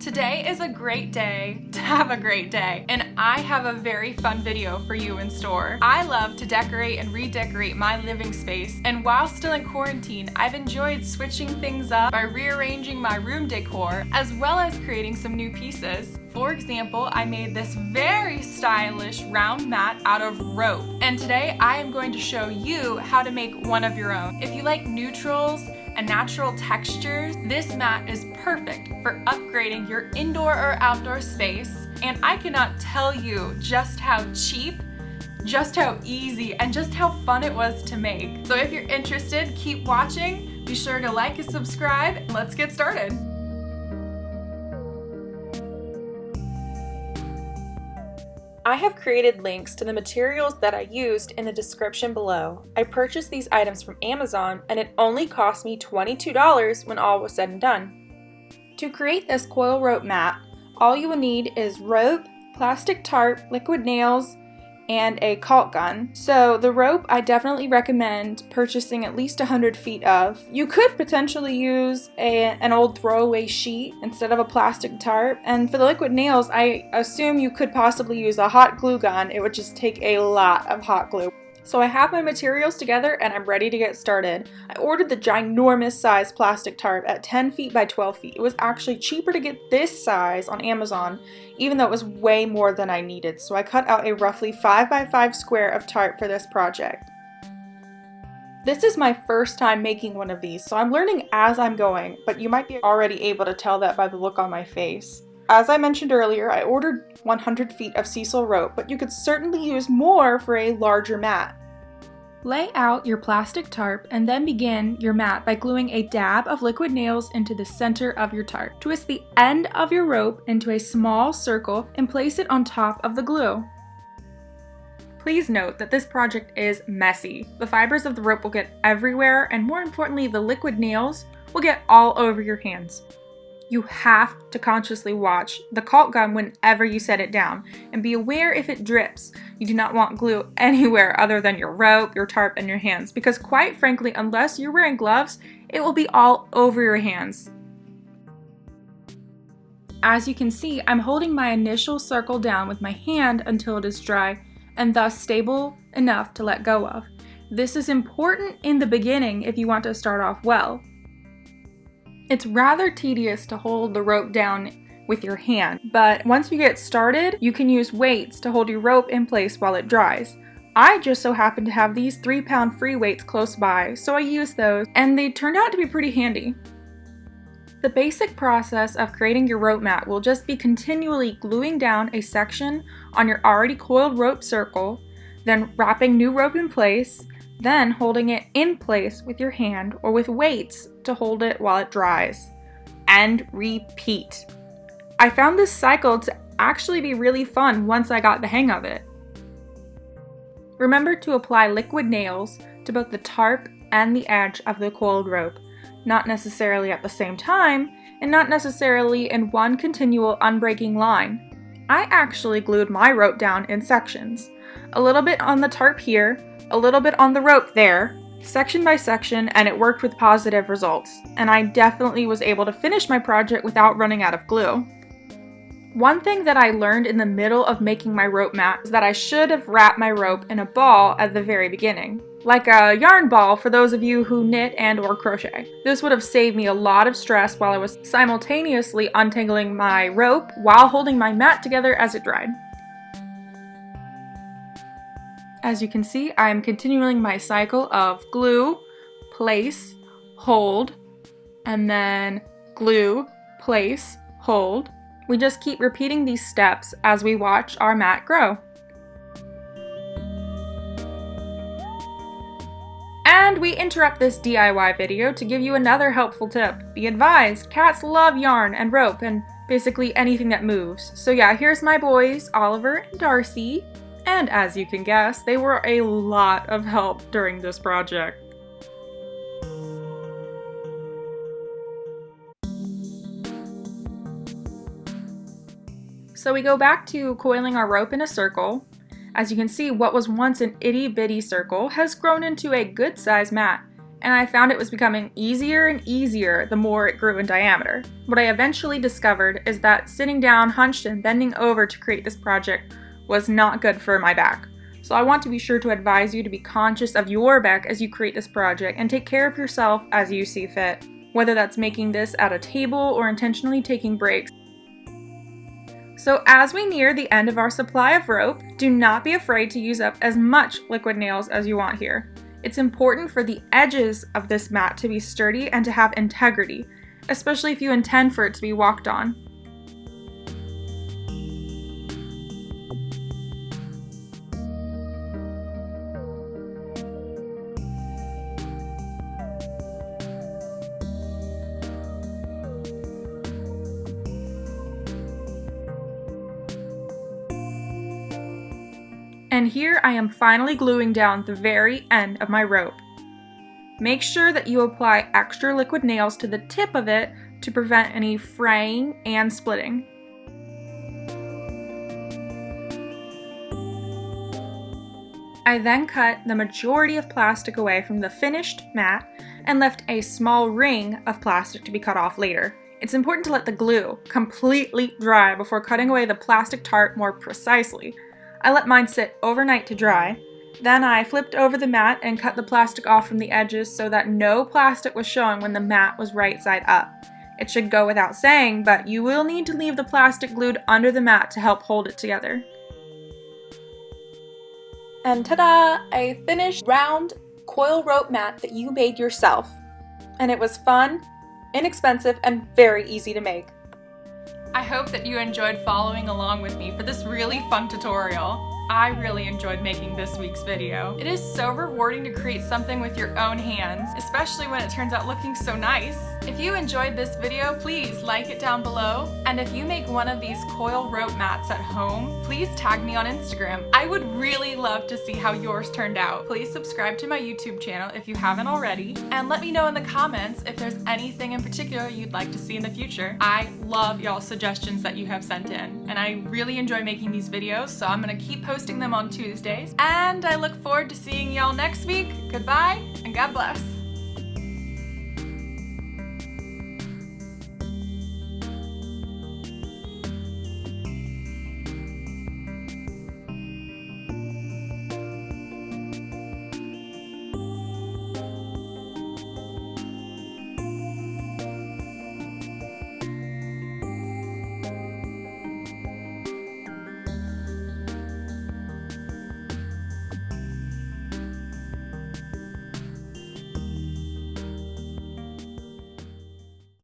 Today is a great day to have a great day, and I have a very fun video for you in store. I love to decorate and redecorate my living space, and while still in quarantine, I've enjoyed switching things up by rearranging my room decor, as well as creating some new pieces. For example, I made this very stylish round mat out of rope, and today I am going to show you how to make one of your own. If you like neutrals and natural textures, this mat is perfect for upgrading your indoor or outdoor space, and I cannot tell you just how cheap, just how easy, and just how fun it was to make. So if you're interested, keep watching, be sure to like and subscribe, and let's get started. I have created links to the materials that I used in the description below. I purchased these items from Amazon and it only cost me $22 when all was said and done. To create this coil rope mat, all you will need is rope, plastic tarp, liquid nails, and a caulk gun. So the rope I definitely recommend purchasing at least 100 feet of. You could potentially use an old throwaway sheet instead of a plastic tarp. And for the liquid nails, I assume you could possibly use a hot glue gun. It would just take a lot of hot glue. So I have my materials together and I'm ready to get started. I ordered the ginormous size plastic tarp at 10 feet by 12 feet. It was actually cheaper to get this size on Amazon, even though it was way more than I needed. So I cut out a roughly 5 by 5 square of tarp for this project. This is my first time making one of these, so I'm learning as I'm going, but you might be already able to tell that by the look on my face. As I mentioned earlier, I ordered 100 feet of Sisal rope, but you could certainly use more for a larger mat. Lay out your plastic tarp and then begin your mat by gluing a dab of liquid nails into the center of your tarp. Twist the end of your rope into a small circle and place it on top of the glue. Please note that this project is messy. The fibers of the rope will get everywhere, and more importantly, the liquid nails will get all over your hands. You have to consciously watch the caulk gun whenever you set it down, and be aware if it drips. You do not want glue anywhere other than your rope, your tarp, and your hands, because quite frankly, unless you're wearing gloves, it will be all over your hands. As you can see, I'm holding my initial circle down with my hand until it is dry, and thus stable enough to let go of. This is important in the beginning if you want to start off well. It's rather tedious to hold the rope down with your hand, but once you get started, you can use weights to hold your rope in place while it dries. I just so happen to have these 3-pound free weights close by, so I used those, and they turned out to be pretty handy. The basic process of creating your rope mat will just be continually gluing down a section on your already coiled rope circle, then wrapping new rope in place, then holding it in place with your hand or with weights to hold it while it dries, and repeat. I found this cycle to actually be really fun once I got the hang of it. Remember to apply liquid nails to both the tarp and the edge of the coiled rope, not necessarily at the same time, and not necessarily in one continual unbreaking line. I actually glued my rope down in sections, a little bit on the tarp here, a little bit on the rope there, section by section, and it worked with positive results, and I definitely was able to finish my project without running out of glue. One thing that I learned in the middle of making my rope mat is that I should have wrapped my rope in a ball at the very beginning, like a yarn ball for those of you who knit and or crochet. This would have saved me a lot of stress while I was simultaneously untangling my rope while holding my mat together as it dried. As you can see, I am continuing my cycle of glue, place, hold, and then glue, place, hold. We just keep repeating these steps as we watch our mat grow. And we interrupt this DIY video to give you another helpful tip. Be advised, cats love yarn and rope and basically anything that moves. So yeah, here's my boys, Oliver and Darcy. And as you can guess, they were a lot of help during this project. So we go back to coiling our rope in a circle. As you can see, what was once an itty bitty circle has grown into a good sized mat, and I found it was becoming easier and easier the more it grew in diameter. What I eventually discovered is that sitting down, hunched, and bending over to create this project was not good for my back. So I want to be sure to advise you to be conscious of your back as you create this project and take care of yourself as you see fit, whether that's making this at a table or intentionally taking breaks. So as we near the end of our supply of rope, do not be afraid to use up as much liquid nails as you want here. It's important for the edges of this mat to be sturdy and to have integrity, especially if you intend for it to be walked on. And here I am finally gluing down the very end of my rope. Make sure that you apply extra liquid nails to the tip of it to prevent any fraying and splitting. I then cut the majority of plastic away from the finished mat and left a small ring of plastic to be cut off later. It's important to let the glue completely dry before cutting away the plastic tart more precisely. I let mine sit overnight to dry. Then I flipped over the mat and cut the plastic off from the edges so that no plastic was showing when the mat was right side up. It should go without saying, but you will need to leave the plastic glued under the mat to help hold it together. And ta-da! A finished round coil rope mat that you made yourself. And it was fun, inexpensive, and very easy to make. I hope that you enjoyed following along with me for this really fun tutorial. I really enjoyed making this week's video. It is so rewarding to create something with your own hands, especially when it turns out looking so nice. If you enjoyed this video, please like it down below. And if you make one of these coil rope mats at home, please tag me on Instagram. I would really love to see how yours turned out. Please subscribe to my YouTube channel if you haven't already, and let me know in the comments if there's anything in particular you'd like to see in the future. I love y'all's suggestions that you have sent in, and I really enjoy making these videos, so I'm gonna keep posting them on Tuesdays. And I look forward to seeing y'all next week. Goodbye, and God bless.